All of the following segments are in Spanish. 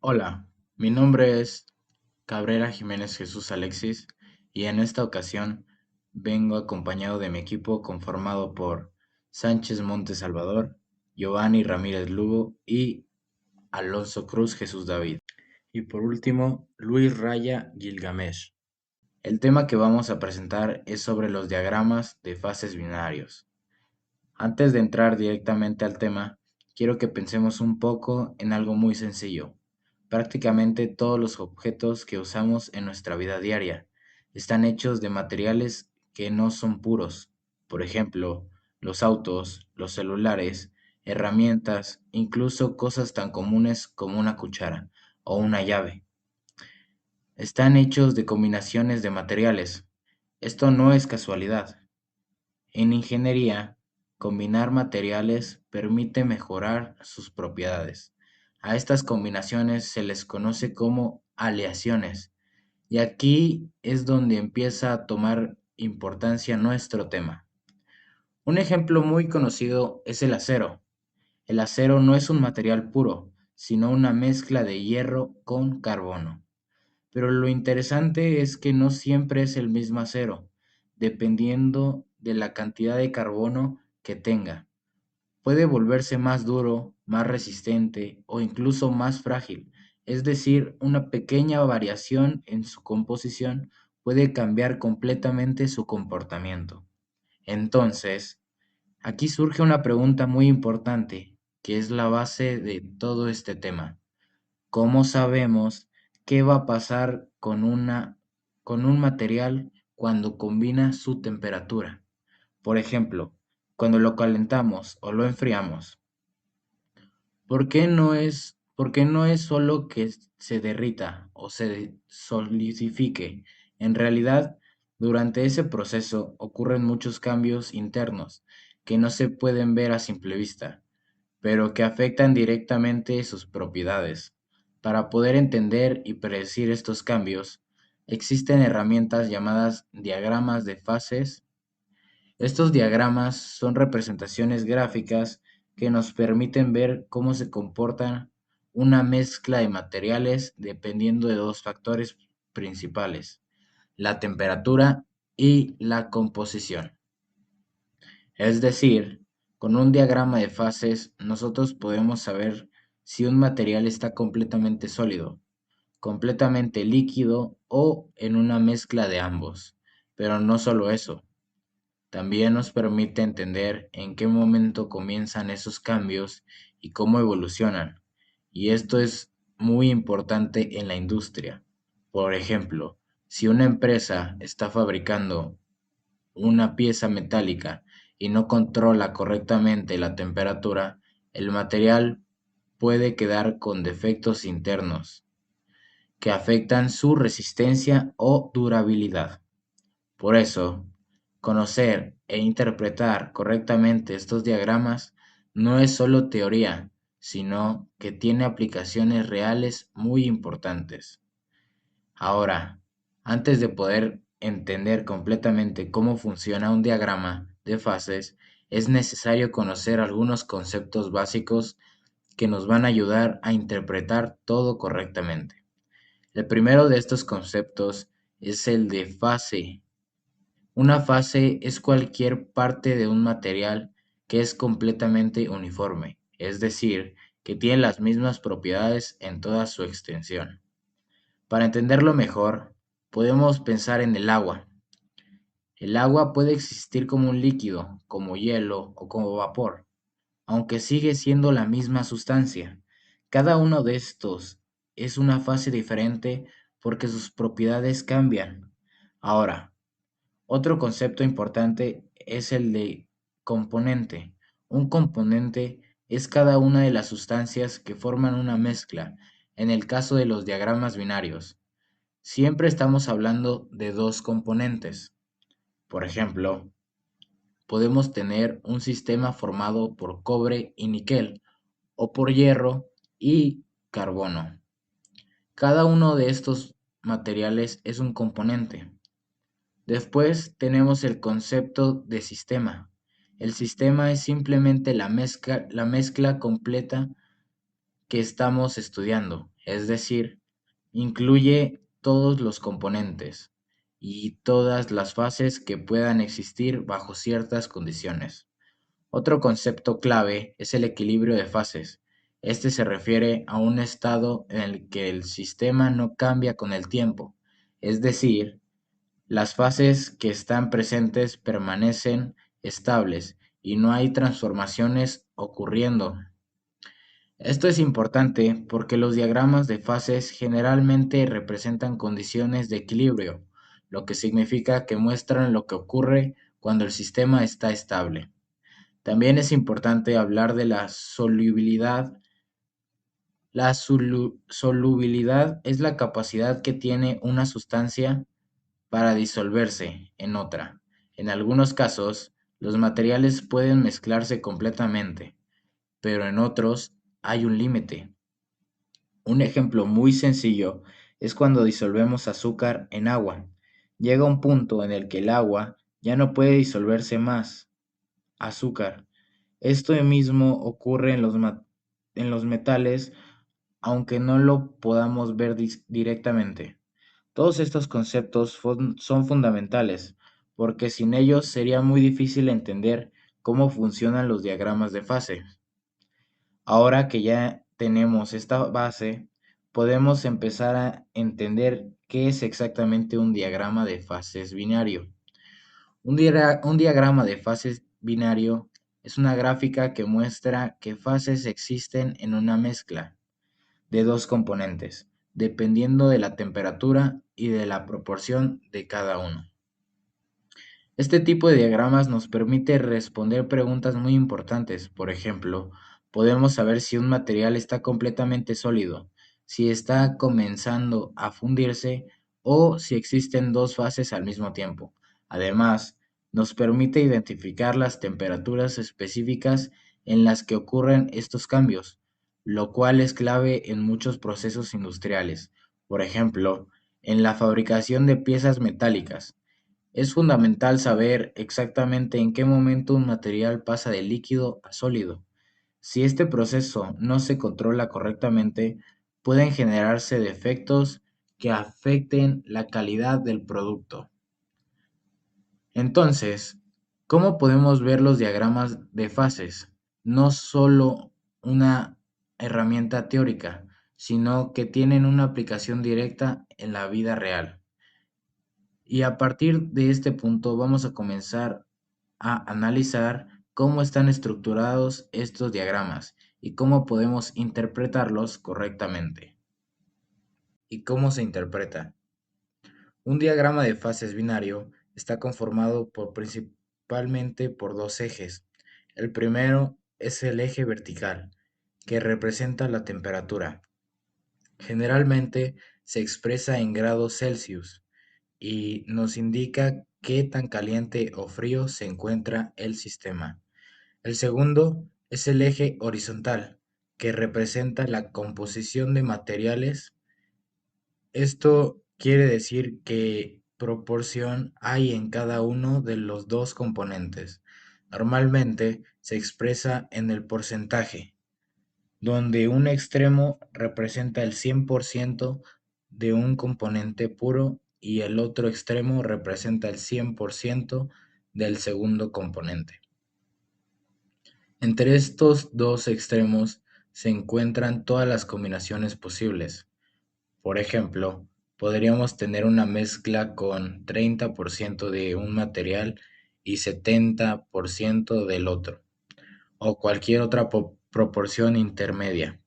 Hola, mi nombre es Cabrera Jiménez Jesús Alexis y en esta ocasión vengo acompañado de mi equipo conformado por Sánchez Montes Salvador, Giovanni Ramírez Lugo y Alonso Cruz Jesús David. Y por último, Luis Raya Gilgamesh. El tema que vamos a presentar es sobre los diagramas de fases binarios. Antes de entrar directamente al tema, quiero que pensemos un poco en algo muy sencillo. Prácticamente todos los objetos que usamos en nuestra vida diaria están hechos de materiales que no son puros. Por ejemplo, los autos, los celulares, herramientas, incluso cosas tan comunes como una cuchara o una llave. Están hechos de combinaciones de materiales. Esto no es casualidad. En ingeniería, combinar materiales permite mejorar sus propiedades. A estas combinaciones se les conoce como aleaciones, y aquí es donde empieza a tomar importancia nuestro tema. Un ejemplo muy conocido es el acero. El acero no es un material puro, sino una mezcla de hierro con carbono. Pero lo interesante es que no siempre es el mismo acero, dependiendo de la cantidad de carbono que tenga. Puede volverse más duro, más resistente o incluso más frágil. Es decir, una pequeña variación en su composición puede cambiar completamente su comportamiento. Entonces, aquí surge una pregunta muy importante, que es la base de todo este tema. ¿Cómo sabemos qué va a pasar con un material cuando combina su temperatura? Por ejemplo, cuando lo calentamos o lo enfriamos. ¿Por qué no es solo que se derrita o se solidifique? En realidad, durante ese proceso ocurren muchos cambios internos que no se pueden ver a simple vista, pero que afectan directamente sus propiedades. Para poder entender y predecir estos cambios, existen herramientas llamadas diagramas de fases. Estos diagramas son representaciones gráficas que nos permiten ver cómo se comporta una mezcla de materiales dependiendo de dos factores principales, la temperatura y la composición. Es decir, con un diagrama de fases nosotros podemos saber si un material está completamente sólido, completamente líquido o en una mezcla de ambos. Pero no solo eso, también nos permite entender en qué momento comienzan esos cambios y cómo evolucionan. Y esto es muy importante en la industria. Por ejemplo, si una empresa está fabricando una pieza metálica y no controla correctamente la temperatura, el material puede quedar con defectos internos que afectan su resistencia o durabilidad. Por eso, conocer e interpretar correctamente estos diagramas no es solo teoría, sino que tiene aplicaciones reales muy importantes. Ahora, antes de poder entender completamente cómo funciona un diagrama de fases, es necesario conocer algunos conceptos básicos que nos van a ayudar a interpretar todo correctamente. El primero de estos conceptos es el de fase. Una fase es cualquier parte de un material que es completamente uniforme, es decir, que tiene las mismas propiedades en toda su extensión. Para entenderlo mejor, podemos pensar en el agua. El agua puede existir como un líquido, como hielo o como vapor, aunque sigue siendo la misma sustancia. Cada uno de estos es una fase diferente porque sus propiedades cambian. Ahora, otro concepto importante es el de componente. Un componente es cada una de las sustancias que forman una mezcla, en el caso de los diagramas binarios. Siempre estamos hablando de dos componentes. Por ejemplo, podemos tener un sistema formado por cobre y níquel, o por hierro y carbono. Cada uno de estos materiales es un componente. Después tenemos el concepto de sistema. El sistema es simplemente la mezcla completa que estamos estudiando. es decir, incluye todos los componentes y todas las fases que puedan existir bajo ciertas condiciones. Otro concepto clave es el equilibrio de fases. Este se refiere a un estado en el que el sistema no cambia con el tiempo, es decir, las fases que están presentes permanecen estables y no hay transformaciones ocurriendo. Esto es importante porque los diagramas de fases generalmente representan condiciones de equilibrio, lo que significa que muestran lo que ocurre cuando el sistema está estable. También es importante hablar de la solubilidad. La solubilidad es la capacidad que tiene una sustancia para disolverse en otra. En algunos casos, los materiales pueden mezclarse completamente, pero en otros hay un límite. Un ejemplo muy sencillo es cuando disolvemos azúcar en agua. Llega un punto en el que el agua ya no puede disolverse más azúcar. Esto mismo ocurre en los metales, aunque no lo podamos ver directamente. Todos estos conceptos son fundamentales, porque sin ellos sería muy difícil entender cómo funcionan los diagramas de fase. Ahora que ya tenemos esta base, podemos empezar a entender qué es exactamente un diagrama de fases binario. Un diagrama de fases binario es una gráfica que muestra que fases existen en una mezcla de dos componentes, dependiendo de la temperatura y de la proporción de cada uno. Este tipo de diagramas nos permite responder preguntas muy importantes. Por ejemplo, podemos saber si un material está completamente sólido, si está comenzando a fundirse o si existen dos fases al mismo tiempo. Además, nos permite identificar las temperaturas específicas en las que ocurren estos cambios, lo cual es clave en muchos procesos industriales. Por ejemplo, en la fabricación de piezas metálicas. Es fundamental saber exactamente en qué momento un material pasa de líquido a sólido. Si este proceso no se controla correctamente, pueden generarse defectos que afecten la calidad del producto. Entonces, ¿cómo podemos ver los diagramas de fases? No solo una herramienta teórica, sino que tienen una aplicación directa en la vida real. Y a partir de este punto vamos a comenzar a analizar cómo están estructurados estos diagramas y cómo podemos interpretarlos correctamente. ¿Y cómo se interpreta? Un diagrama de fases binario está conformado principalmente por dos ejes. El primero es el eje vertical, que representa la temperatura. Generalmente se expresa en grados Celsius y nos indica qué tan caliente o frío se encuentra el sistema. El segundo es el eje horizontal, que representa la composición de materiales. Esto quiere decir qué proporción hay en cada uno de los dos componentes. Normalmente se expresa en el porcentaje, donde un extremo representa el 100% de un componente puro y el otro extremo representa el 100% del segundo componente. Entre estos dos extremos se encuentran todas las combinaciones posibles. Por ejemplo, podríamos tener una mezcla con 30% de un material y 70% del otro, o cualquier otra proporción intermedia.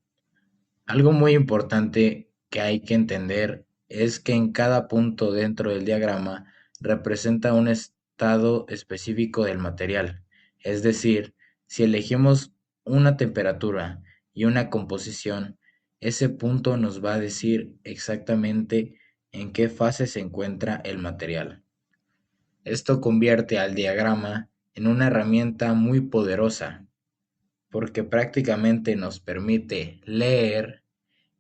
Algo muy importante que hay que entender es que en cada punto dentro del diagrama representa un estado específico del material. Es decir, si elegimos una temperatura y una composición, ese punto nos va a decir exactamente en qué fase se encuentra el material. Esto convierte al diagrama en una herramienta muy poderosa porque prácticamente nos permite leer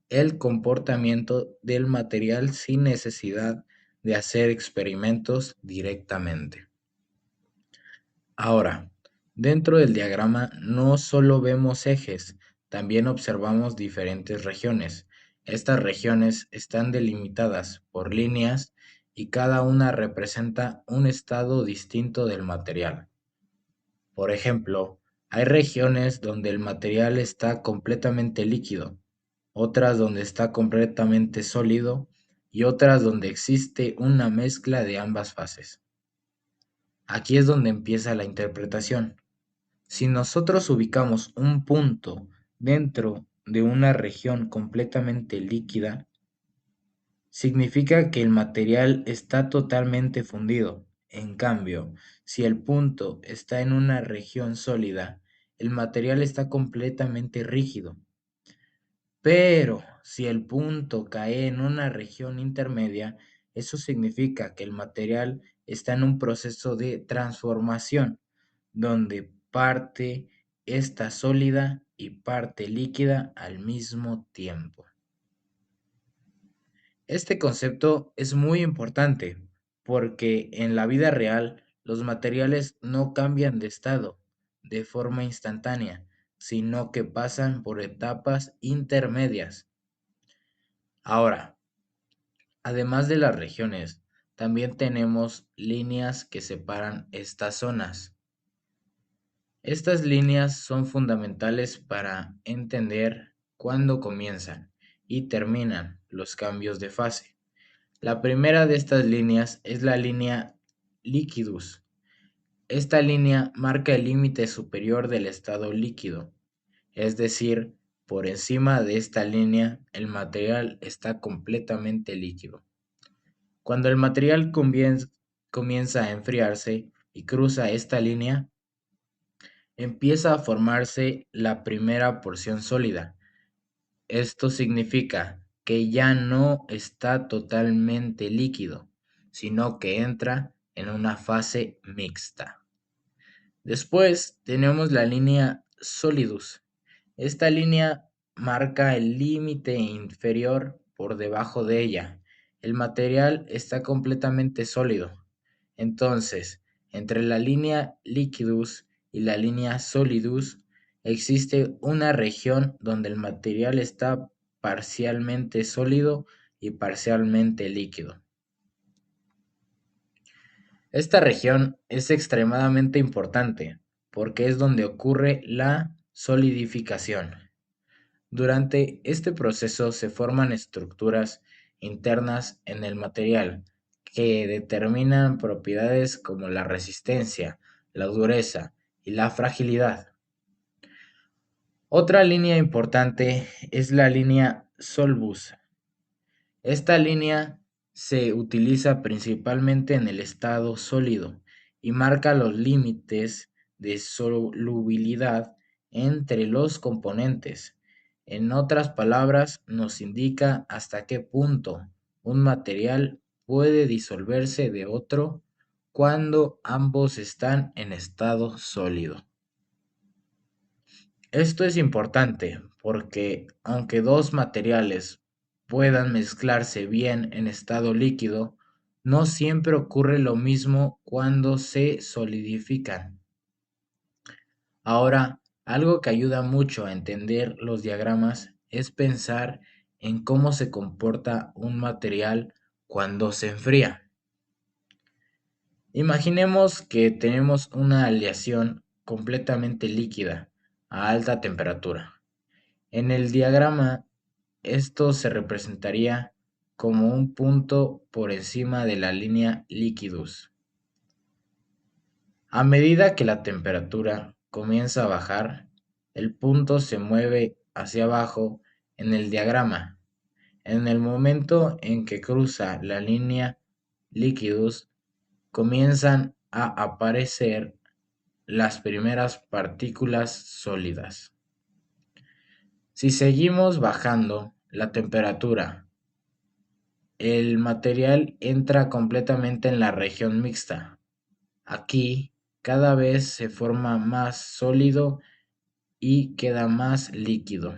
el comportamiento del material sin necesidad de hacer experimentos directamente. Ahora, dentro del diagrama no solo vemos ejes, también observamos diferentes regiones. Estas regiones están delimitadas por líneas y cada una representa un estado distinto del material. Por ejemplo, hay regiones donde el material está completamente líquido, otras donde está completamente sólido y otras donde existe una mezcla de ambas fases. Aquí es donde empieza la interpretación. Si nosotros ubicamos un punto dentro de una región completamente líquida, significa que el material está totalmente fundido. En cambio, si el punto está en una región sólida, el material está completamente rígido. Pero si el punto cae en una región intermedia, eso significa que el material está en un proceso de transformación, donde parte está sólida y parte líquida al mismo tiempo. Este concepto es muy importante porque en la vida real los materiales no cambian de estado de forma instantánea, sino que pasan por etapas intermedias. Ahora, además de las regiones, también tenemos líneas que separan estas zonas. Estas líneas son fundamentales para entender cuándo comienzan y terminan los cambios de fase. La primera de estas líneas es la línea liquidus. Esta línea marca el límite superior del estado líquido, es decir, por encima de esta línea el material está completamente líquido. Cuando el material comienza a enfriarse y cruza esta línea, empieza a formarse la primera porción sólida. Esto significa que ya no está totalmente líquido, sino que entra en una fase mixta. Después tenemos la línea solidus. Esta línea marca el límite inferior por debajo de ella. El material está completamente sólido. Entonces, entre la línea liquidus y la línea solidus existe una región donde el material está parcialmente sólido y parcialmente líquido. Esta región es extremadamente importante porque es donde ocurre la solidificación. Durante este proceso se forman estructuras internas en el material que determinan propiedades como la resistencia, la dureza y la fragilidad. Otra línea importante es la línea Solbus. Esta línea se utiliza principalmente en el estado sólido y marca los límites de solubilidad entre los componentes. En otras palabras, nos indica hasta qué punto un material puede disolverse de otro cuando ambos están en estado sólido. Esto es importante porque aunque dos materiales puedan mezclarse bien en estado líquido, no siempre ocurre lo mismo cuando se solidifican. Ahora, algo que ayuda mucho a entender los diagramas es pensar en cómo se comporta un material cuando se enfría. Imaginemos que tenemos una aleación completamente líquida a alta temperatura. En el diagrama, esto se representaría como un punto por encima de la línea liquidus. A medida que la temperatura comienza a bajar, el punto se mueve hacia abajo en el diagrama. En el momento en que cruza la línea liquidus, comienzan a aparecer las primeras partículas sólidas. Si seguimos bajando la temperatura, el material entra completamente en la región mixta. Aquí cada vez se forma más sólido y queda más líquido.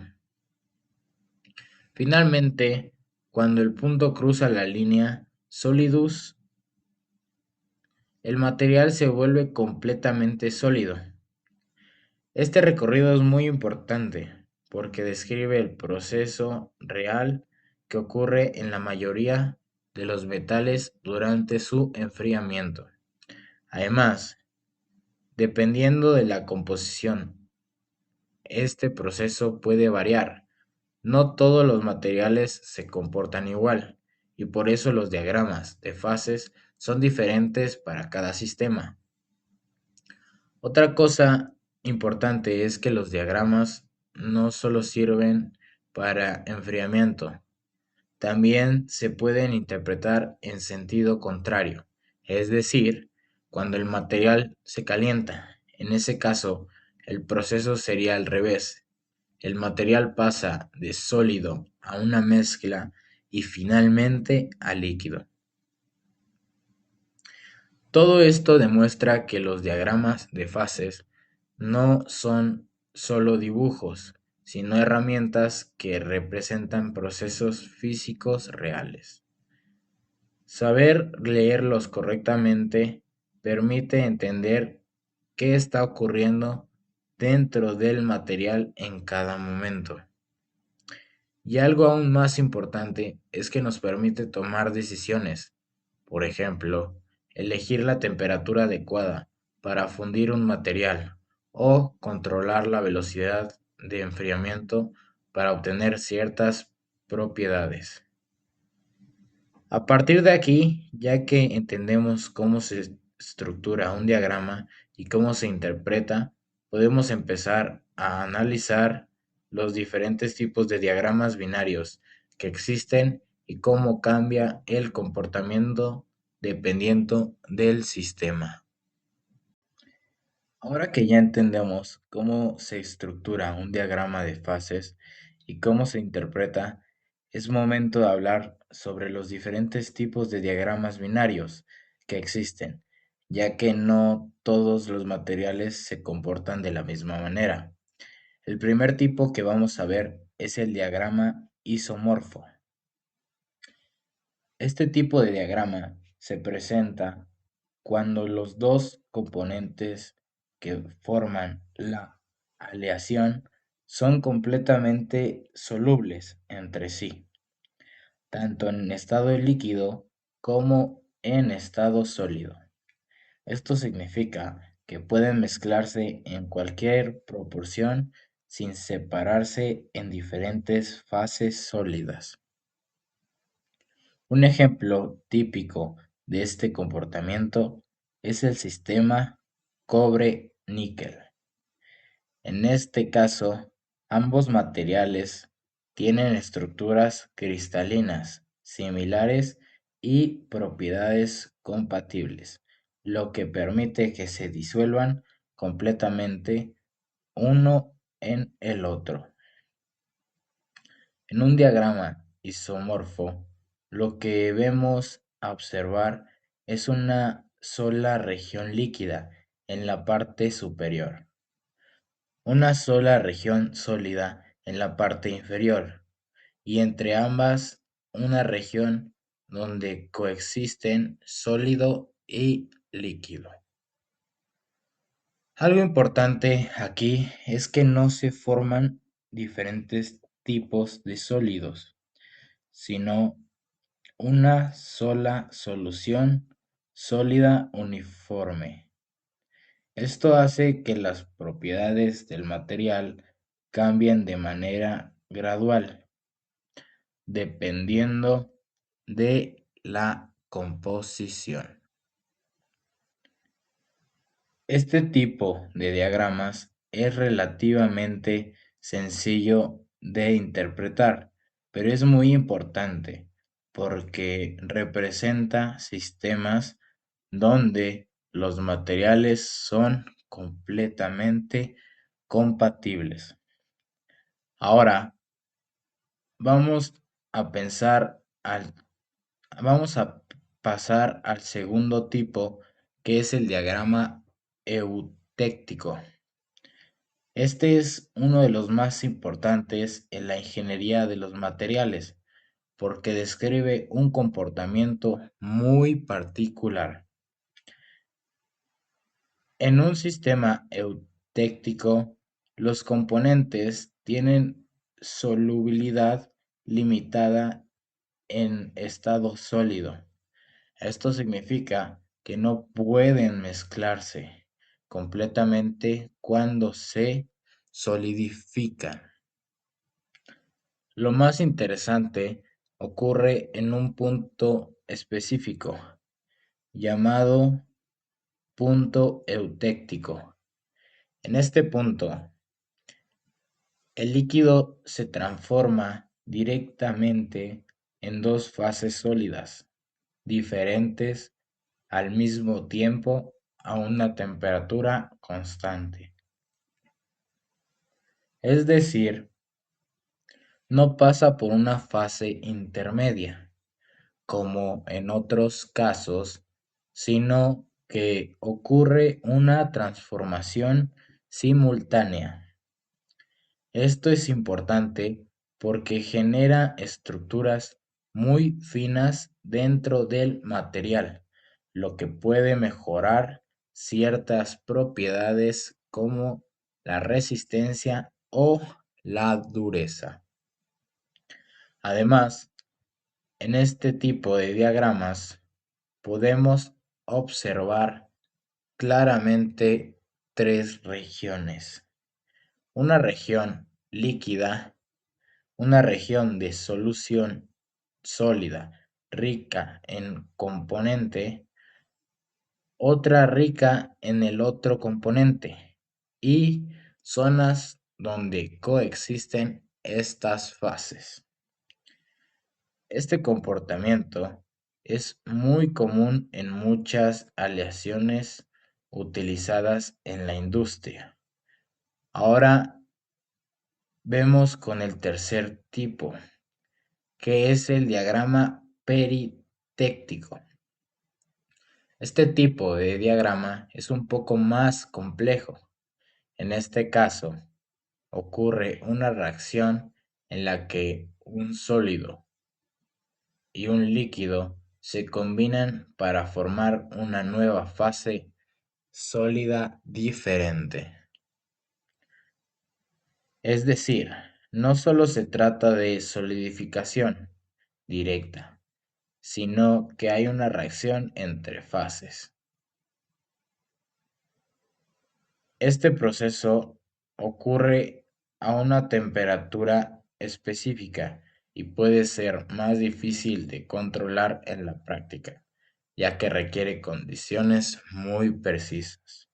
Finalmente, cuando el punto cruza la línea solidus, el material se vuelve completamente sólido. Este recorrido es muy importante porque describe el proceso real que ocurre en la mayoría de los metales durante su enfriamiento. Además, dependiendo de la composición, este proceso puede variar. No todos los materiales se comportan igual, y por eso los diagramas de fases son diferentes para cada sistema. Otra cosa importante es que los diagramas no solo sirven para enfriamiento, también se pueden interpretar en sentido contrario, es decir, cuando el material se calienta. En ese caso, el proceso sería al revés. El material pasa de sólido a una mezcla y finalmente a líquido. Todo esto demuestra que los diagramas de fases no son solo dibujos, sino herramientas que representan procesos físicos reales. Saber leerlos correctamente permite entender qué está ocurriendo dentro del material en cada momento. Y algo aún más importante es que nos permite tomar decisiones. Por ejemplo, elegir la temperatura adecuada para fundir un material o controlar la velocidad de enfriamiento para obtener ciertas propiedades. A partir de aquí, ya que entendemos cómo se estructura un diagrama y cómo se interpreta, podemos empezar a analizar los diferentes tipos de diagramas binarios que existen y cómo cambia el comportamiento dependiendo del sistema. Ahora que ya entendemos cómo se estructura un diagrama de fases y cómo se interpreta, es momento de hablar sobre los diferentes tipos de diagramas binarios que existen, ya que no todos los materiales se comportan de la misma manera. El primer tipo que vamos a ver es el diagrama isomorfo. Este tipo de diagrama se presenta cuando los dos componentes que forman la aleación son completamente solubles entre sí, tanto en estado líquido como en estado sólido. Esto significa que pueden mezclarse en cualquier proporción sin separarse en diferentes fases sólidas. Un ejemplo típico de este comportamiento es el sistema cobre-níquel. En este caso, ambos materiales tienen estructuras cristalinas similares y propiedades compatibles, lo que permite que se disuelvan completamente uno en el otro. En un diagrama isomorfo, lo que vemos a observar es una sola región líquida en la parte superior, una sola región sólida en la parte inferior, y entre ambas una región donde coexisten sólido y líquido. Algo importante aquí es que no se forman diferentes tipos de sólidos, sino una sola solución sólida uniforme. Esto hace que las propiedades del material cambien de manera gradual, dependiendo de la composición. Este tipo de diagramas es relativamente sencillo de interpretar, pero es muy importante porque representa sistemas donde los materiales son completamente compatibles. Ahora vamos a pensar al, vamos a pasar al segundo tipo, que es el diagrama eutéctico. Este es uno de los más importantes en la ingeniería de los materiales, porque describe un comportamiento muy particular. En un sistema eutéctico, los componentes tienen solubilidad limitada en estado sólido. Esto significa que no pueden mezclarse completamente cuando se solidifican. Lo más interesante ocurre en un punto específico, llamado punto eutéctico. En este punto, el líquido se transforma directamente en dos fases sólidas, diferentes al mismo tiempo a una temperatura constante. Es decir, no pasa por una fase intermedia, como en otros casos, sino que ocurre una transformación simultánea. Esto es importante porque genera estructuras muy finas dentro del material, lo que puede mejorar ciertas propiedades como la resistencia o la dureza. Además, en este tipo de diagramas podemos observar claramente tres regiones. Una región líquida, una región de solución sólida rica en componente, otra rica en el otro componente y zonas donde coexisten estas fases. Este comportamiento es muy común en muchas aleaciones utilizadas en la industria. Ahora vemos con el tercer tipo, que es el diagrama peritéctico. Este tipo de diagrama es un poco más complejo. En este caso, ocurre una reacción en la que un sólido y un líquido se combinan para formar una nueva fase sólida diferente. Es decir, no solo se trata de solidificación directa, sino que hay una reacción entre fases. Este proceso ocurre a una temperatura específica y puede ser más difícil de controlar en la práctica, ya que requiere condiciones muy precisas.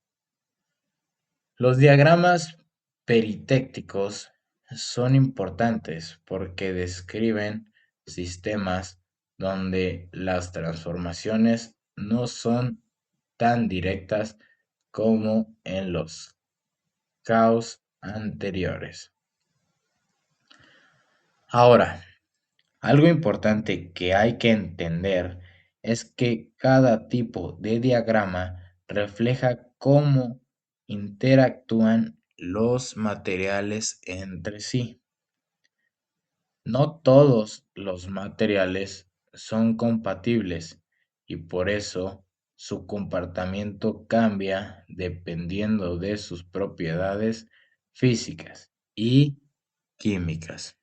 Los diagramas peritécticos son importantes porque describen sistemas donde las transformaciones no son tan directas como en los caos anteriores. Ahora, algo importante que hay que entender es que cada tipo de diagrama refleja cómo interactúan los materiales entre sí. No todos los materiales son compatibles y por eso su comportamiento cambia dependiendo de sus propiedades físicas y químicas.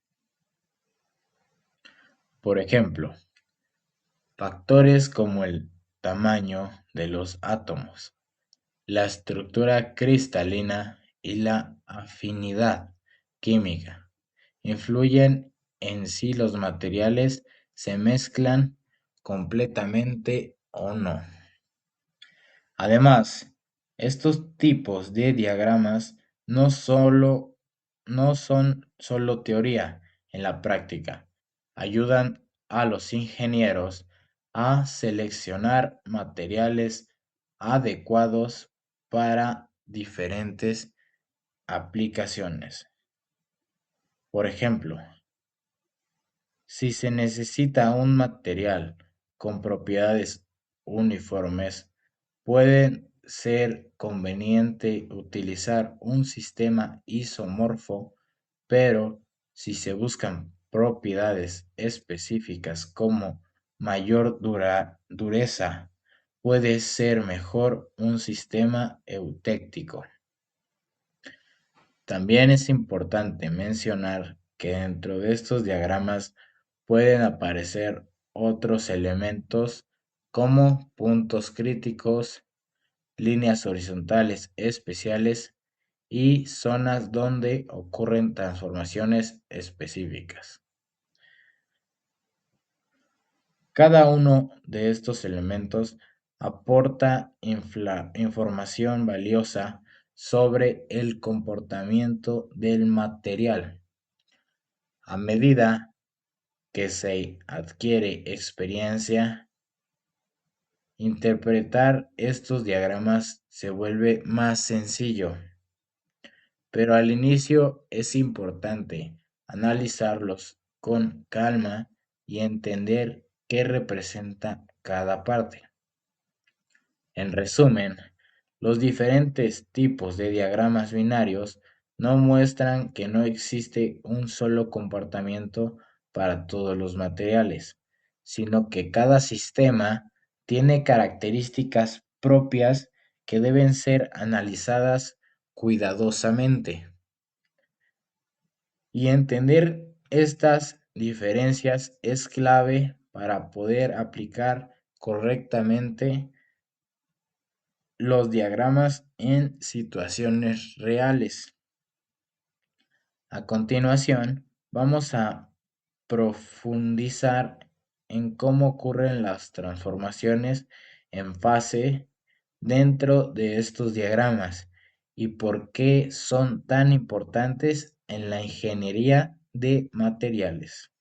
Por ejemplo, factores como el tamaño de los átomos, la estructura cristalina y la afinidad química influyen en si los materiales se mezclan completamente o no. Además, estos tipos de diagramas no son solo teoría en la práctica, ayudan a los ingenieros a seleccionar materiales adecuados para diferentes aplicaciones. Por ejemplo, si se necesita un material con propiedades uniformes, puede ser conveniente utilizar un sistema isomorfo, pero si se buscan propiedades específicas como mayor dureza, puede ser mejor un sistema eutéctico. También es importante mencionar que dentro de estos diagramas pueden aparecer otros elementos como puntos críticos, líneas horizontales especiales y zonas donde ocurren transformaciones específicas. Cada uno de estos elementos aporta información valiosa sobre el comportamiento del material. A medida que se adquiere experiencia, interpretar estos diagramas se vuelve más sencillo, pero al inicio es importante analizarlos con calma y entender qué representa cada parte. En resumen, los diferentes tipos de diagramas binarios no muestran que no existe un solo comportamiento para todos los materiales, sino que cada sistema tiene características propias que deben ser analizadas cuidadosamente. Y entender estas diferencias es clave para poder aplicar correctamente los diagramas en situaciones reales. A continuación, vamos a profundizar en cómo ocurren las transformaciones en fase dentro de estos diagramas y por qué son tan importantes en la ingeniería de materiales.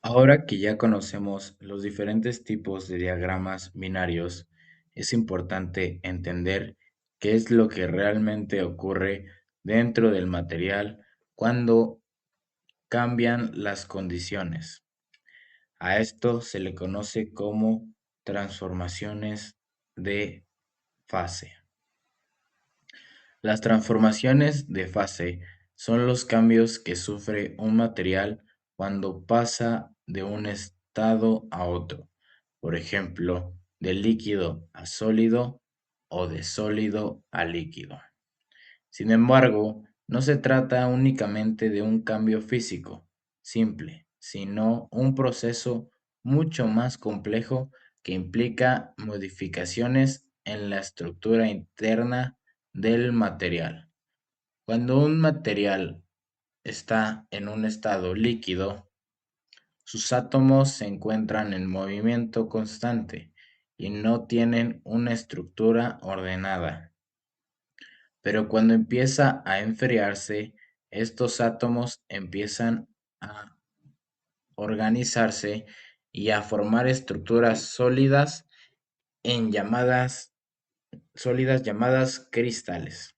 Ahora que ya conocemos los diferentes tipos de diagramas binarios, es importante entender qué es lo que realmente ocurre dentro del material cuando cambian las condiciones. A esto se le conoce como transformaciones de fase. Las transformaciones de fase son los cambios que sufre un material cuando pasa de un estado a otro, por ejemplo, de líquido a sólido o de sólido a líquido. Sin embargo, no se trata únicamente de un cambio físico simple, sino un proceso mucho más complejo que implica modificaciones en la estructura interna del material. Cuando un material está en un estado líquido, sus átomos se encuentran en movimiento constante y no tienen una estructura ordenada. Pero cuando empieza a enfriarse, estos átomos empiezan a organizarse y a formar estructuras sólidas llamadas cristales.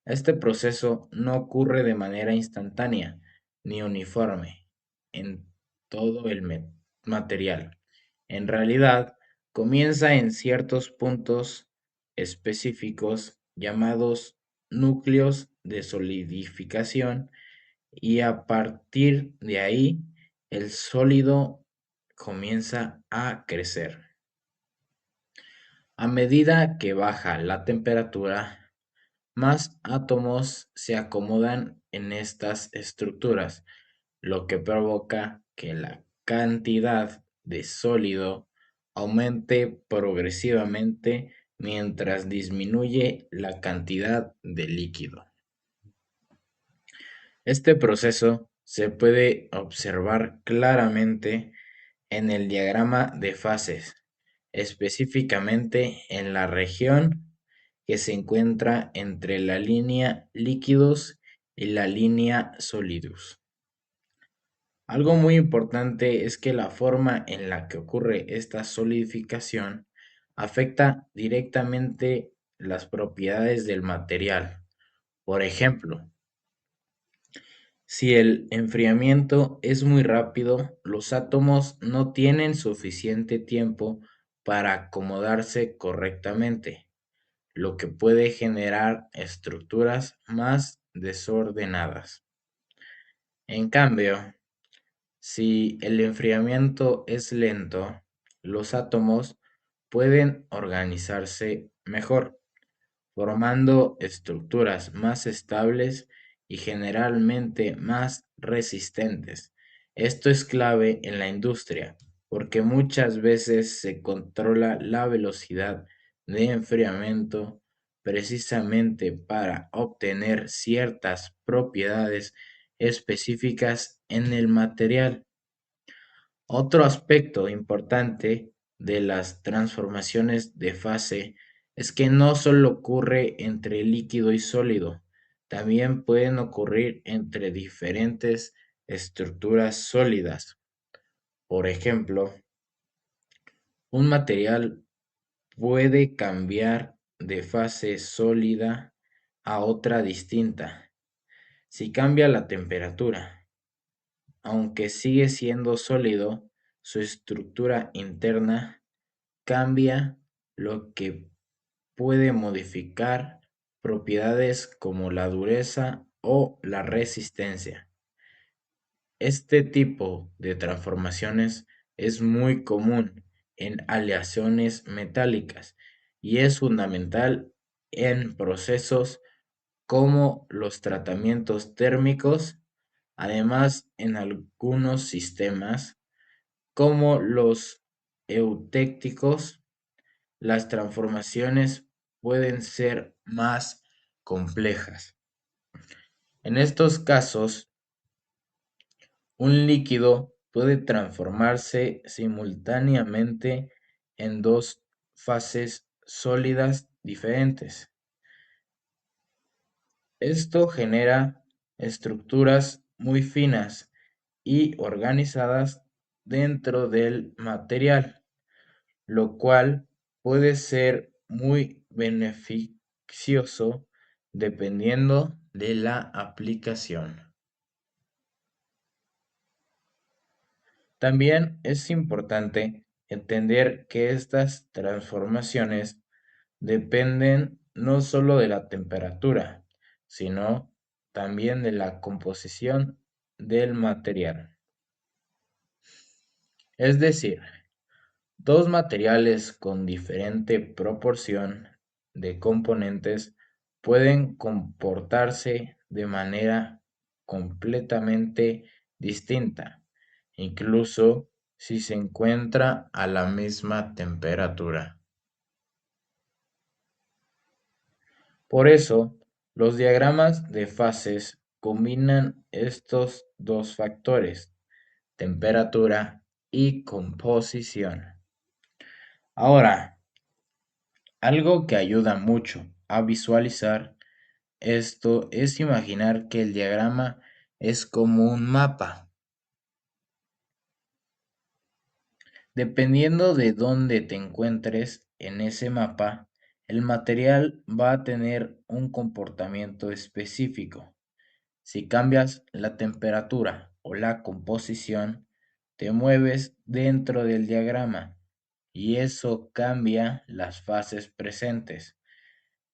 Este proceso no ocurre de manera instantánea ni uniforme en todo el material. En realidad, comienza en ciertos puntos específicos llamados núcleos de solidificación y a partir de ahí el sólido comienza a crecer. A medida que baja la temperatura, más átomos se acomodan en estas estructuras, lo que provoca que la cantidad de sólido aumente progresivamente mientras disminuye la cantidad de líquido. Este proceso se puede observar claramente en el diagrama de fases, específicamente en la región que se encuentra entre la línea líquidos y la línea sólidos. Algo muy importante es que la forma en la que ocurre esta solidificación afecta directamente las propiedades del material. Por ejemplo, si el enfriamiento es muy rápido, los átomos no tienen suficiente tiempo para acomodarse correctamente, lo que puede generar estructuras más desordenadas. En cambio, si el enfriamiento es lento, los átomos pueden organizarse mejor, formando estructuras más estables y generalmente más resistentes. Esto es clave en la industria porque muchas veces se controla la velocidad de enfriamiento precisamente para obtener ciertas propiedades específicas en el material. Otro aspecto importante de las transformaciones de fase es que no solo ocurre entre líquido y sólido, también pueden ocurrir entre diferentes estructuras sólidas. Por ejemplo, un material puede cambiar de fase sólida a otra distinta si cambia la temperatura. Aunque sigue siendo sólido, su estructura interna cambia, lo que puede modificar propiedades como la dureza o la resistencia. Este tipo de transformaciones es muy común en aleaciones metálicas y es fundamental en procesos como los tratamientos térmicos. Además, en algunos sistemas como los eutécticos, las transformaciones pueden ser más complejas. En estos casos, un líquido puede transformarse simultáneamente en dos fases sólidas diferentes. Esto genera estructuras muy finas y organizadas dentro del material, lo cual puede ser muy beneficioso dependiendo de la aplicación. También es importante entender que estas transformaciones dependen no solo de la temperatura, sino también de la composición del material. Es decir, dos materiales con diferente proporción de componentes pueden comportarse de manera completamente distinta, incluso si se encuentra a la misma temperatura. Por eso, los diagramas de fases combinan estos dos factores, temperatura y composición. Ahora, algo que ayuda mucho a visualizar esto es imaginar que el diagrama es como un mapa. Dependiendo de dónde te encuentres en ese mapa, el material va a tener un comportamiento específico. Si cambias la temperatura o la composición, te mueves dentro del diagrama y eso cambia las fases presentes.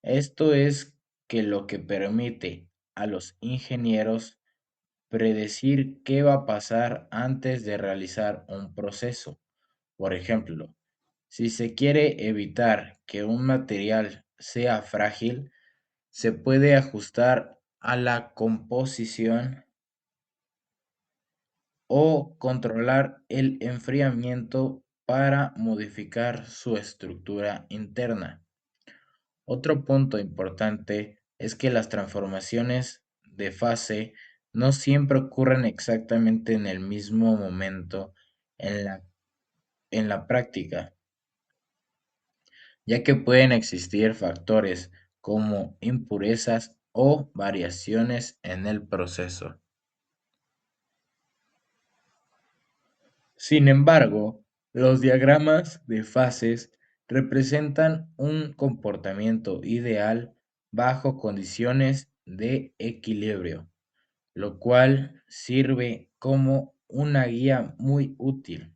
Esto es que lo que permite a los ingenieros predecir qué va a pasar antes de realizar un proceso. Por ejemplo, si se quiere evitar que un material sea frágil, se puede ajustar a la composición o controlar el enfriamiento para modificar su estructura interna. Otro punto importante es que las transformaciones de fase no siempre ocurren exactamente en el mismo momento en la práctica, ya que pueden existir factores como impurezas o variaciones en el proceso. Sin embargo, los diagramas de fases representan un comportamiento ideal bajo condiciones de equilibrio, lo cual sirve como una guía muy útil.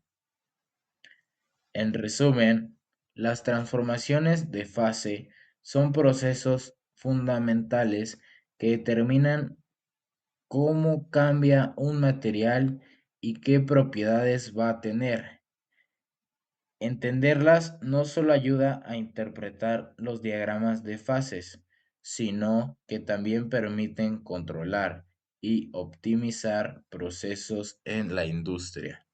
En resumen, las transformaciones de fase son procesos fundamentales que determinan cómo cambia un material y qué propiedades va a tener. Entenderlas no solo ayuda a interpretar los diagramas de fases, sino que también permiten controlar y optimizar procesos en la industria.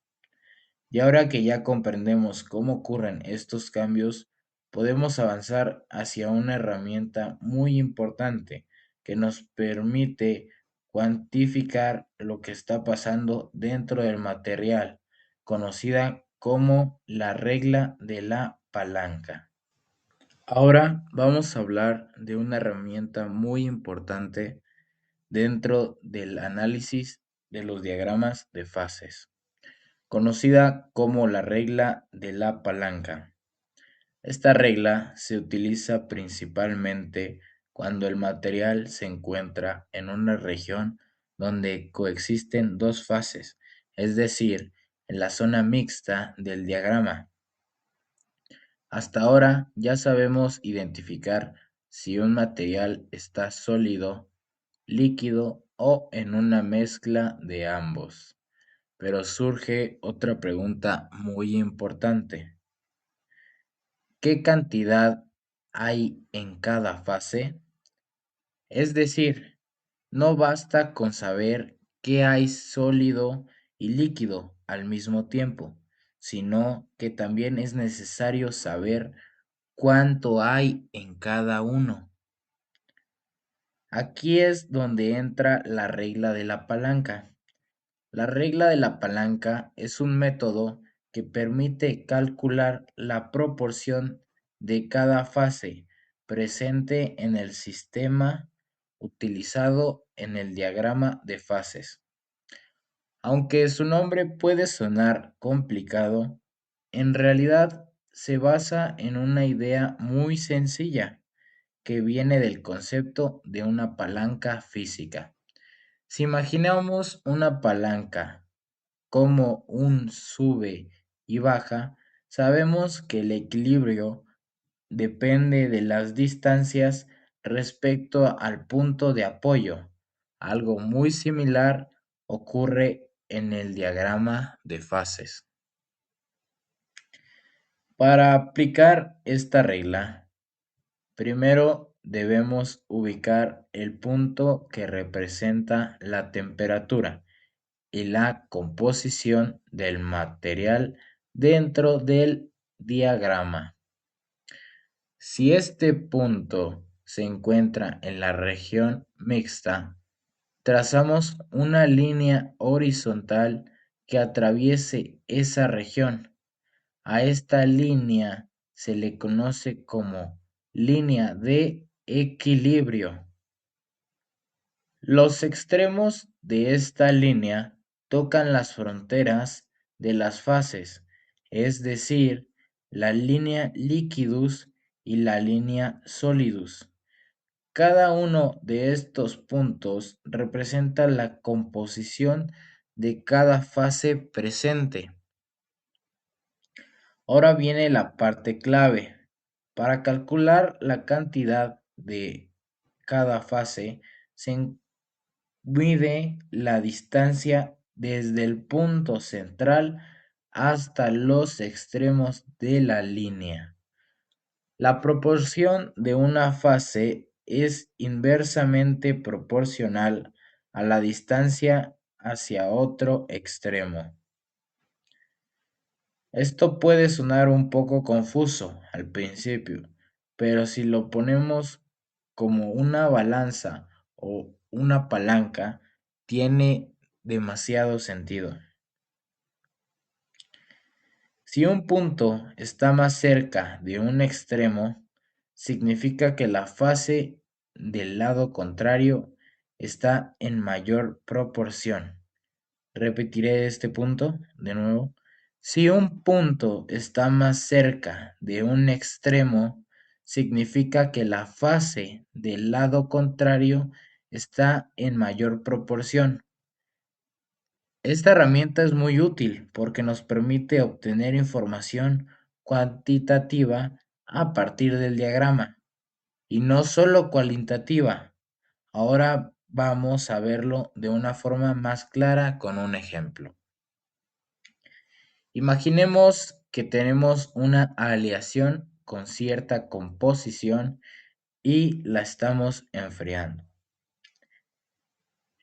Y ahora que ya comprendemos cómo ocurren estos cambios, podemos avanzar hacia una herramienta muy importante que nos permite cuantificar lo que está pasando dentro del material, conocida como la regla de la palanca. Ahora vamos a hablar de una herramienta muy importante dentro del análisis de los diagramas de fases, conocida como la regla de la palanca. Esta regla se utiliza principalmente cuando el material se encuentra en una región donde coexisten dos fases, es decir, en la zona mixta del diagrama. Hasta ahora ya sabemos identificar si un material está sólido, líquido o en una mezcla de ambos. Pero surge otra pregunta muy importante. ¿Qué cantidad hay en cada fase? Es decir, no basta con saber qué hay sólido y líquido al mismo tiempo, sino que también es necesario saber cuánto hay en cada uno. Aquí es donde entra la regla de la palanca. La regla de la palanca es un método que permite calcular la proporción de cada fase presente en el sistema utilizado en el diagrama de fases. Aunque su nombre puede sonar complicado, en realidad se basa en una idea muy sencilla que viene del concepto de una palanca física. Si imaginamos una palanca como un sube y baja, sabemos que el equilibrio depende de las distancias respecto al punto de apoyo. Algo muy similar ocurre en el diagrama de fases. Para aplicar esta regla, primero debemos ubicar el punto que representa la temperatura y la composición del material dentro del diagrama. Si este punto se encuentra en la región mixta, trazamos una línea horizontal que atraviese esa región. A esta línea se le conoce como línea de equilibrio. Los extremos de esta línea tocan las fronteras de las fases, es decir, la línea liquidus y la línea solidus. Cada uno de estos puntos representa la composición de cada fase presente. Ahora viene la parte clave. Para calcular la cantidad de cada fase, se mide la distancia desde el punto central hasta los extremos de la línea. La proporción de una fase es inversamente proporcional a la distancia hacia otro extremo. Esto puede sonar un poco confuso al principio, pero si lo ponemos como una balanza o una palanca, tiene demasiado sentido. Si un punto está más cerca de un extremo, significa que la fase del lado contrario está en mayor proporción. Repetiré este punto de nuevo. Si un punto está más cerca de un extremo, significa que la fase del lado contrario está en mayor proporción. Esta herramienta es muy útil porque nos permite obtener información cuantitativa a partir del diagrama y no solo cualitativa. Ahora vamos a verlo de una forma más clara con un ejemplo. Imaginemos que tenemos una aleación con cierta composición y la estamos enfriando.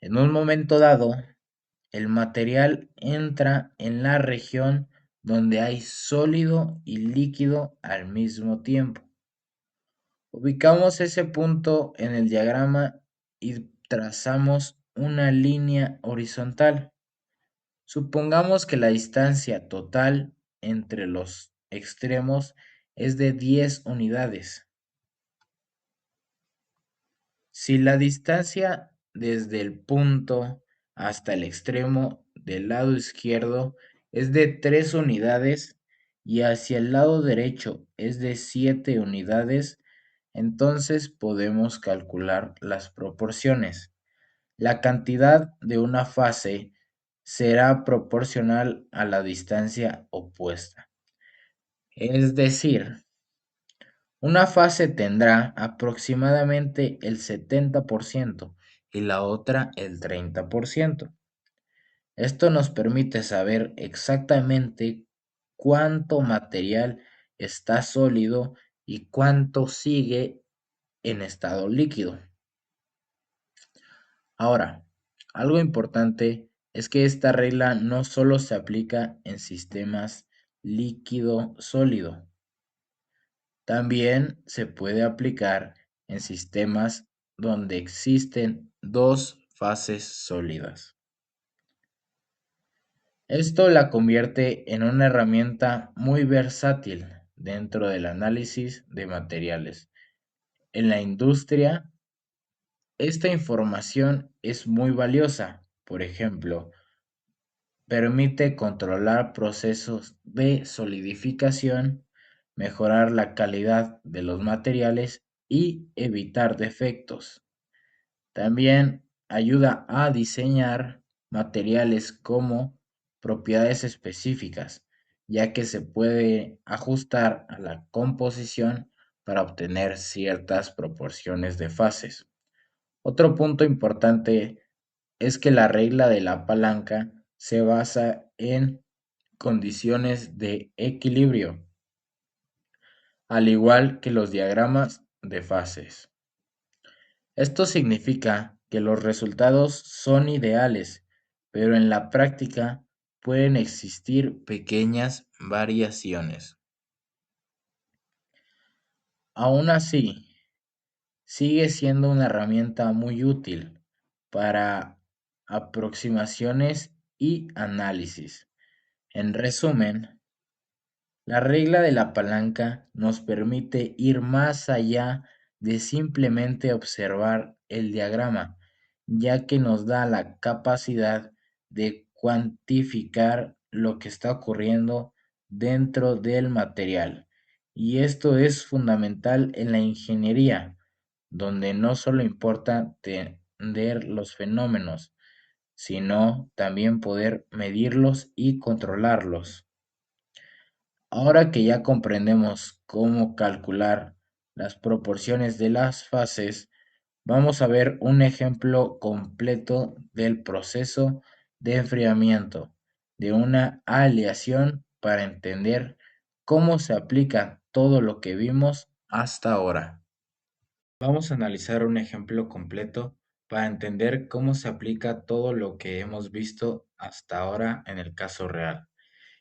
En un momento dado, el material entra en la región donde hay sólido y líquido al mismo tiempo. Ubicamos ese punto en el diagrama y trazamos una línea horizontal. Supongamos que la distancia total entre los extremos es de 10 unidades. Si la distancia desde el punto hasta el extremo del lado izquierdo es de 3 unidades y hacia el lado derecho es de 7 unidades, entonces podemos calcular las proporciones. La cantidad de una fase será proporcional a la distancia opuesta. Es decir, una fase tendrá aproximadamente el 70% y la otra el 30%. Esto nos permite saber exactamente cuánto material está sólido y cuánto sigue en estado líquido. Ahora, algo importante es que esta regla no solo se aplica en sistemas líquido-sólido, también se puede aplicar en sistemas donde existen dos fases sólidas. Esto la convierte en una herramienta muy versátil dentro del análisis de materiales. En la industria, esta información es muy valiosa. Por ejemplo, permite controlar procesos de solidificación, mejorar la calidad de los materiales y evitar defectos. También ayuda a diseñar materiales como propiedades específicas, ya que se puede ajustar a la composición para obtener ciertas proporciones de fases. Otro punto importante es que la regla de la palanca se basa en condiciones de equilibrio, al igual que los diagramas de fases. Esto significa que los resultados son ideales, pero en la práctica pueden existir pequeñas variaciones. Aún así, sigue siendo una herramienta muy útil para aproximaciones y análisis. En resumen, la regla de la palanca nos permite ir más allá de simplemente observar el diagrama, ya que nos da la capacidad de cuantificar lo que está ocurriendo dentro del material. Y esto es fundamental en la ingeniería, donde no solo importa entender los fenómenos, sino también poder medirlos y controlarlos. Ahora que ya comprendemos cómo calcular las proporciones de las fases, vamos a ver un ejemplo completo del proceso de enfriamiento de una aleación para entender cómo se aplica todo lo que vimos hasta ahora. Vamos a analizar un ejemplo completo para entender cómo se aplica todo lo que hemos visto hasta ahora en el caso real.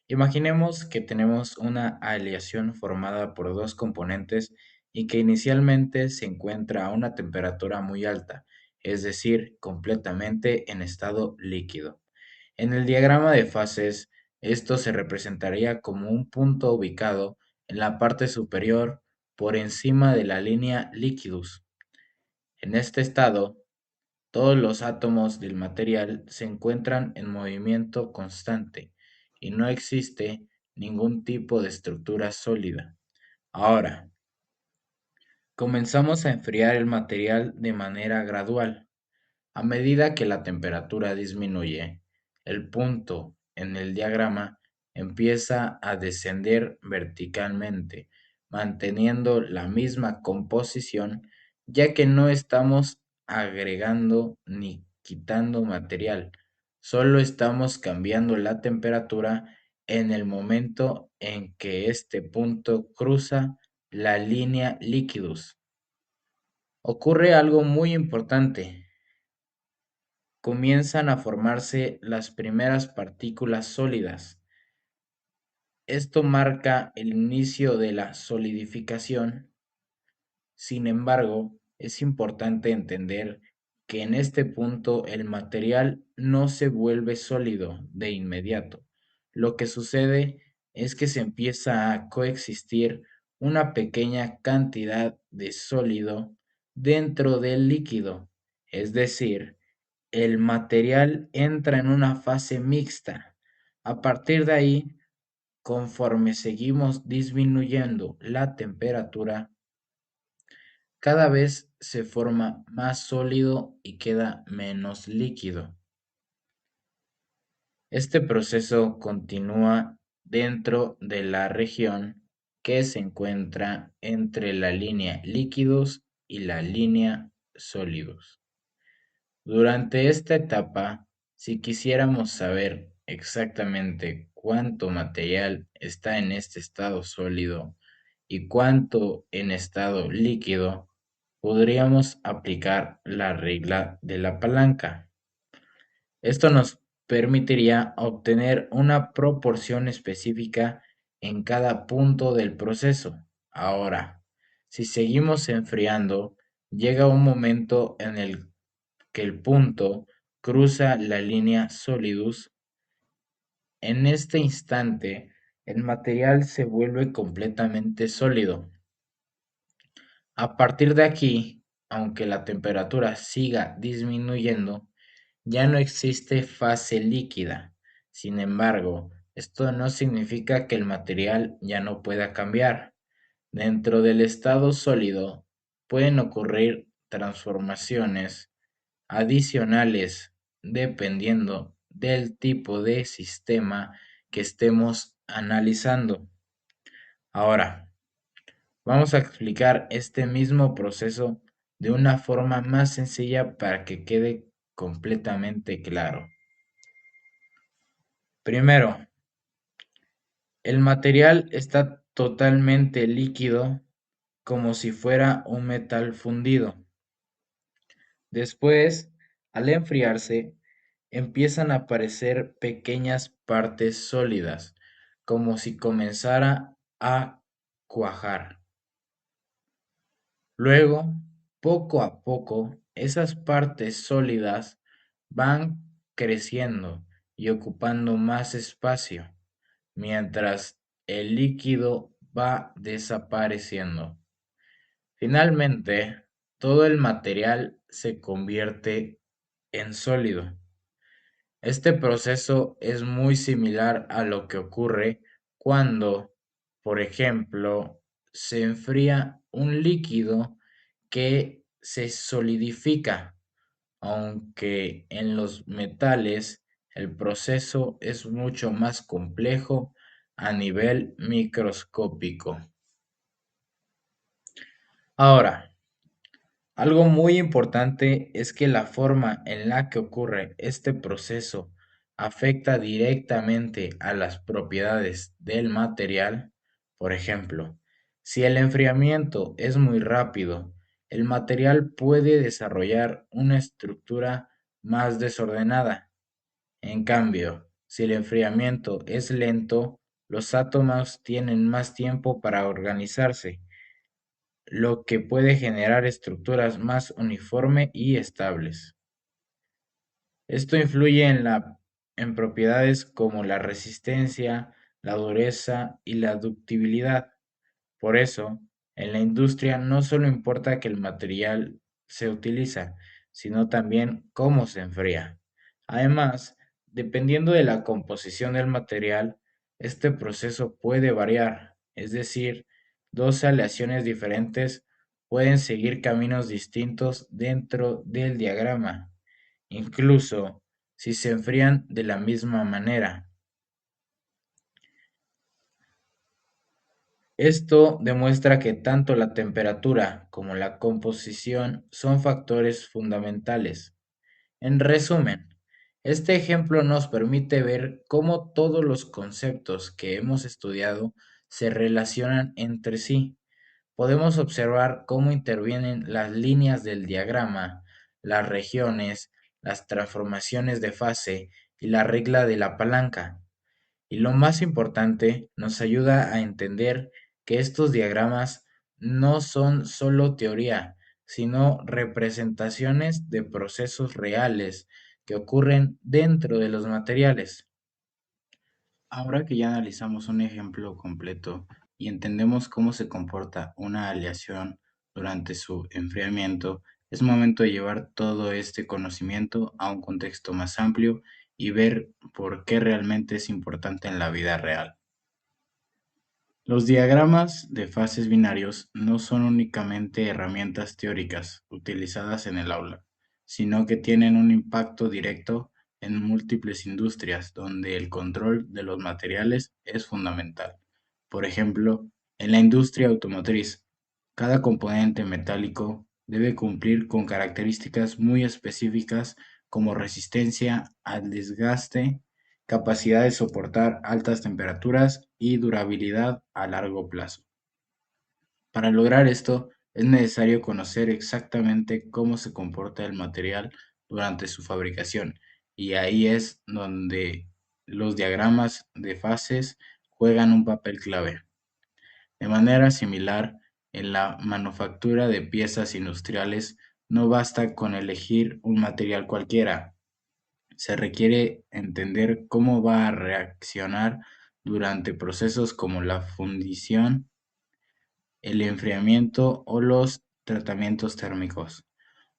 Imaginemos que tenemos una aleación formada por dos componentes y que inicialmente se encuentra a una temperatura muy alta, es decir, completamente en estado líquido. En el diagrama de fases, esto se representaría como un punto ubicado en la parte superior por encima de la línea liquidus. En este estado, todos los átomos del material se encuentran en movimiento constante y no existe ningún tipo de estructura sólida. Ahora, comenzamos a enfriar el material de manera gradual. A medida que la temperatura disminuye, el punto en el diagrama empieza a descender verticalmente, manteniendo la misma composición, ya que no estamos agregando ni quitando material, solo estamos cambiando la temperatura en el momento en que este punto cruza la línea liquidus. Ocurre algo muy importante. comienzan a formarse las primeras partículas sólidas. Esto marca el inicio de la solidificación. Sin embargo, es importante entender que en este punto el material no se vuelve sólido de inmediato. Lo que sucede es que se empieza a coexistir una pequeña cantidad de sólido dentro del líquido, es decir, el material entra en una fase mixta. A partir de ahí, conforme seguimos disminuyendo la temperatura, cada vez se forma más sólido y queda menos líquido. Este proceso continúa dentro de la región que se encuentra entre la línea líquidos y la línea sólidos. Durante esta etapa, si quisiéramos saber exactamente cuánto material está en este estado sólido y cuánto en estado líquido, podríamos aplicar la regla de la palanca. Esto nos permitiría obtener una proporción específica en cada punto del proceso. Ahora, si seguimos enfriando, llega un momento en el que el punto cruza la línea solidus. En este instante, el material se vuelve completamente sólido. A partir de aquí, aunque la temperatura siga disminuyendo, ya no existe fase líquida. Sin embargo, esto no significa que el material ya no pueda cambiar. Dentro del estado sólido pueden ocurrir transformaciones adicionales dependiendo del tipo de sistema que estemos analizando. Ahora, vamos a explicar este mismo proceso de una forma más sencilla para que quede completamente claro. Primero, el material está totalmente líquido como si fuera un metal fundido. Después, al enfriarse, empiezan a aparecer pequeñas partes sólidas, como si comenzara a cuajar. Luego, poco a poco, esas partes sólidas van creciendo y ocupando más espacio, mientras el líquido va desapareciendo. Finalmente, todo el material se convierte en sólido. Este proceso es muy similar a lo que ocurre cuando, por ejemplo, se enfría un líquido que se solidifica, aunque en los metales el proceso es mucho más complejo a nivel microscópico. Ahora, algo muy importante es que la forma en la que ocurre este proceso afecta directamente a las propiedades del material. Por ejemplo, si el enfriamiento es muy rápido, el material puede desarrollar una estructura más desordenada. En cambio, si el enfriamiento es lento, los átomos tienen más tiempo para organizarse, lo que puede generar estructuras más uniforme y estables. Esto influye en propiedades como la resistencia, la dureza y la ductibilidad. Por eso, en la industria no solo importa que el material se utiliza, sino también cómo se enfría. Además, dependiendo de la composición del material, este proceso puede variar, es decir, dos aleaciones diferentes pueden seguir caminos distintos dentro del diagrama, incluso si se enfrían de la misma manera. Esto demuestra que tanto la temperatura como la composición son factores fundamentales. En resumen, este ejemplo nos permite ver cómo todos los conceptos que hemos estudiado se relacionan entre sí. Podemos observar cómo intervienen las líneas del diagrama, las regiones, las transformaciones de fase y la regla de la palanca. Y lo más importante, nos ayuda a entender que estos diagramas no son solo teoría, sino representaciones de procesos reales que ocurren dentro de los materiales. Ahora que ya analizamos un ejemplo completo y entendemos cómo se comporta una aleación durante su enfriamiento, es momento de llevar todo este conocimiento a un contexto más amplio y ver por qué realmente es importante en la vida real. Los diagramas de fases binarios no son únicamente herramientas teóricas utilizadas en el aula, sino que tienen un impacto directo en múltiples industrias donde el control de los materiales es fundamental. Por ejemplo, en la industria automotriz, cada componente metálico debe cumplir con características muy específicas como resistencia al desgaste, capacidad de soportar altas temperaturas y durabilidad a largo plazo. Para lograr esto, es necesario conocer exactamente cómo se comporta el material durante su fabricación, y ahí es donde los diagramas de fases juegan un papel clave. De manera similar, en la manufactura de piezas industriales no basta con elegir un material cualquiera, se requiere entender cómo va a reaccionar durante procesos como la fundición, el enfriamiento o los tratamientos térmicos.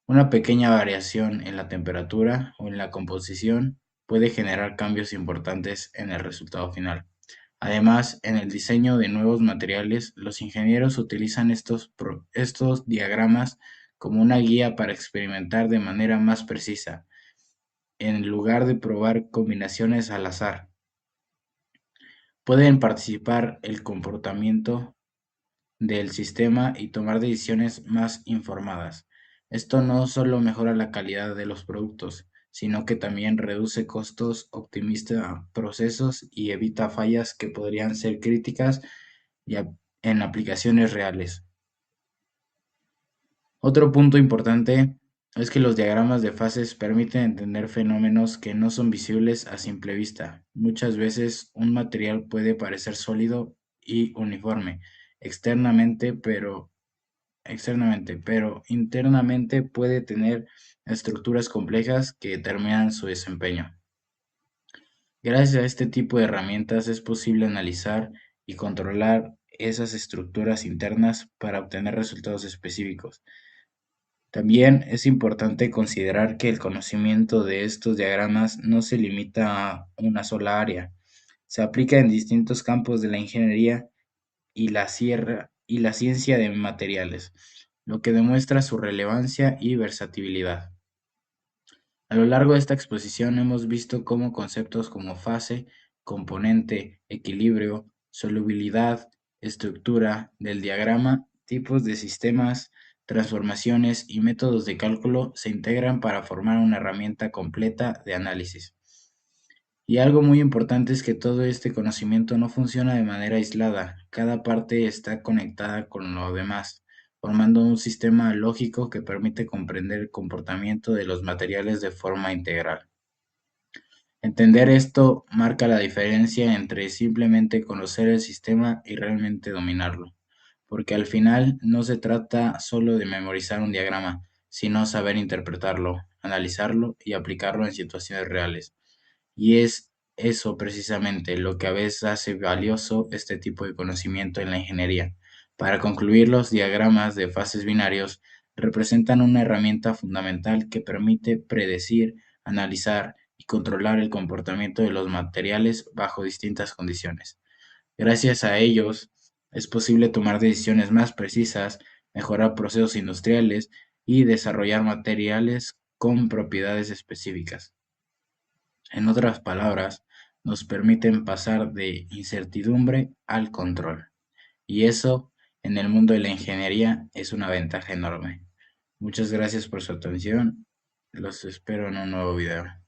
Una pequeña variación en la temperatura o en la composición puede generar cambios importantes en el resultado final. Además, en el diseño de nuevos materiales, los ingenieros utilizan estos diagramas como una guía para experimentar de manera más precisa, en lugar de probar combinaciones al azar. Pueden participar el comportamiento del sistema y tomar decisiones más informadas. Esto no solo mejora la calidad de los productos, sino que también reduce costos, optimiza procesos y evita fallas que podrían ser críticas y en aplicaciones reales. Otro punto importante es que los diagramas de fases permiten entender fenómenos que no son visibles a simple vista. Muchas veces un material puede parecer sólido y uniforme externamente, pero internamente puede tener estructuras complejas que determinan su desempeño. Gracias a este tipo de herramientas es posible analizar y controlar esas estructuras internas para obtener resultados específicos. También es importante considerar que el conocimiento de estos diagramas no se limita a una sola área. Se aplica en distintos campos de la ingeniería y la ciencia de materiales, lo que demuestra su relevancia y versatilidad. A lo largo de esta exposición hemos visto cómo conceptos como fase, componente, equilibrio, solubilidad, estructura del diagrama, tipos de sistemas, transformaciones y métodos de cálculo se integran para formar una herramienta completa de análisis. Y algo muy importante es que todo este conocimiento no funciona de manera aislada, cada parte está conectada con lo demás, formando un sistema lógico que permite comprender el comportamiento de los materiales de forma integral. Entender esto marca la diferencia entre simplemente conocer el sistema y realmente dominarlo, porque al final no se trata solo de memorizar un diagrama, sino saber interpretarlo, analizarlo y aplicarlo en situaciones reales. Y es eso precisamente lo que a veces hace valioso este tipo de conocimiento en la ingeniería. Para concluir, los diagramas de fases binarios representan una herramienta fundamental que permite predecir, analizar y controlar el comportamiento de los materiales bajo distintas condiciones. Gracias a ellos es posible tomar decisiones más precisas, mejorar procesos industriales y desarrollar materiales con propiedades específicas. En otras palabras, nos permiten pasar de incertidumbre al control. Y eso, en el mundo de la ingeniería, es una ventaja enorme. Muchas gracias por su atención. Los espero en un nuevo video.